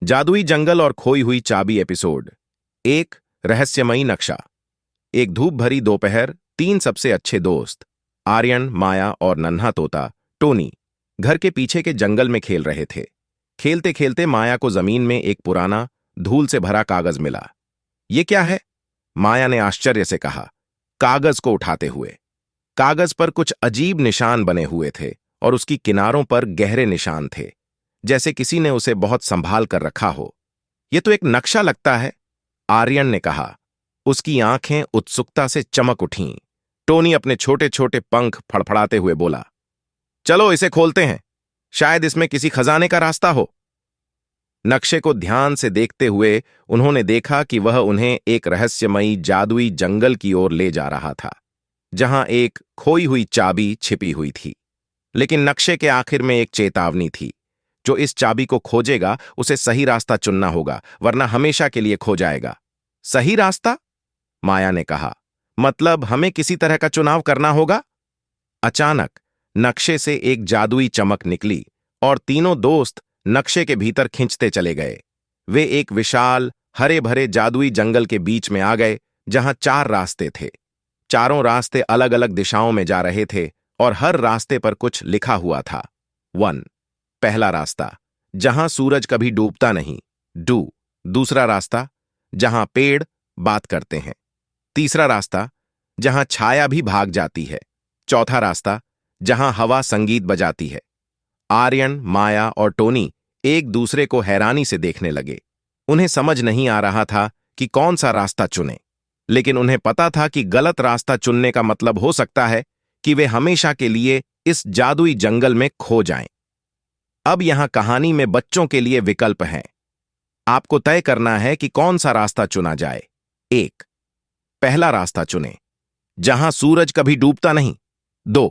जादुई जंगल और खोई हुई चाबी एपिसोड। एक रहस्यमयी नक्शा। एक धूप भरी दोपहर, तीन सबसे अच्छे दोस्त आर्यन, माया और नन्हा तोता टोनी घर के पीछे के जंगल में खेल रहे थे। खेलते खेलते माया को जमीन में एक पुराना धूल से भरा कागज मिला। ये क्या है? माया ने आश्चर्य से कहा, कागज को उठाते हुए। कागज पर कुछ अजीब निशान बने हुए थे और उसकी किनारों पर गहरे निशान थे, जैसे किसी ने उसे बहुत संभाल कर रखा हो। यह तो एक नक्शा लगता है, आर्यन ने कहा। उसकी आंखें उत्सुकता से चमक उठीं। टोनी अपने छोटे छोटे पंख फड़फड़ाते हुए बोला, चलो इसे खोलते हैं, शायद इसमें किसी खजाने का रास्ता हो। नक्शे को ध्यान से देखते हुए उन्होंने देखा कि वह उन्हें एक रहस्यमयी जादुई जंगल की ओर ले जा रहा था, जहां एक खोई हुई चाबी छिपी हुई थी। लेकिन नक्शे के आखिर में एक चेतावनी थी, जो इस चाबी को खोजेगा उसे सही रास्ता चुनना होगा, वरना हमेशा के लिए खो जाएगा। सही रास्ता? माया ने कहा, मतलब हमें किसी तरह का चुनाव करना होगा? अचानक नक्शे से एक जादुई चमक निकली और तीनों दोस्त नक्शे के भीतर खिंचते चले गए। वे एक विशाल हरे भरे जादुई जंगल के बीच में आ गए, जहां चार रास्ते थे। चारों रास्ते अलग अलग दिशाओं में जा रहे थे और हर रास्ते पर कुछ लिखा हुआ था। 1 पहला रास्ता, जहां सूरज कभी डूबता नहीं, 2 दूसरा रास्ता, जहां पेड़ बात करते हैं, तीसरा रास्ता, जहां छाया भी भाग जाती है, चौथा रास्ता, जहां हवा संगीत बजाती है। आर्यन, माया और टोनी एक दूसरे को हैरानी से देखने लगे। उन्हें समझ नहीं आ रहा था कि कौन सा रास्ता चुने, लेकिन उन्हें पता था कि गलत रास्ता चुनने का मतलब हो सकता है कि वे हमेशा के लिए इस जादुई जंगल में खो जाएं। अब यहां कहानी में बच्चों के लिए विकल्प हैं। आपको तय करना है कि कौन सा रास्ता चुना जाए। 1 पहला रास्ता चुनें, जहां सूरज कभी डूबता नहीं। 2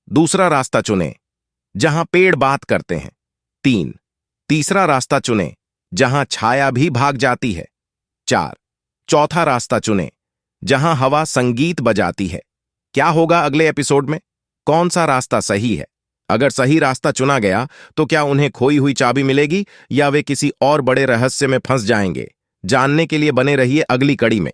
दूसरा रास्ता चुनें, जहां पेड़ बात करते हैं। 3 तीसरा रास्ता चुनें, जहां छाया भी भाग जाती है। 4 चौथा रास्ता चुनें, जहां हवा संगीत बजाती है। क्या होगा अगले एपिसोड में? कौन सा रास्ता सही है? अगर सही रास्ता चुना गया तो क्या उन्हें खोई हुई चाबी मिलेगी या वे किसी और बड़े रहस्य में फंस जाएंगे? जानने के लिए बने रहिए अगली कड़ी में।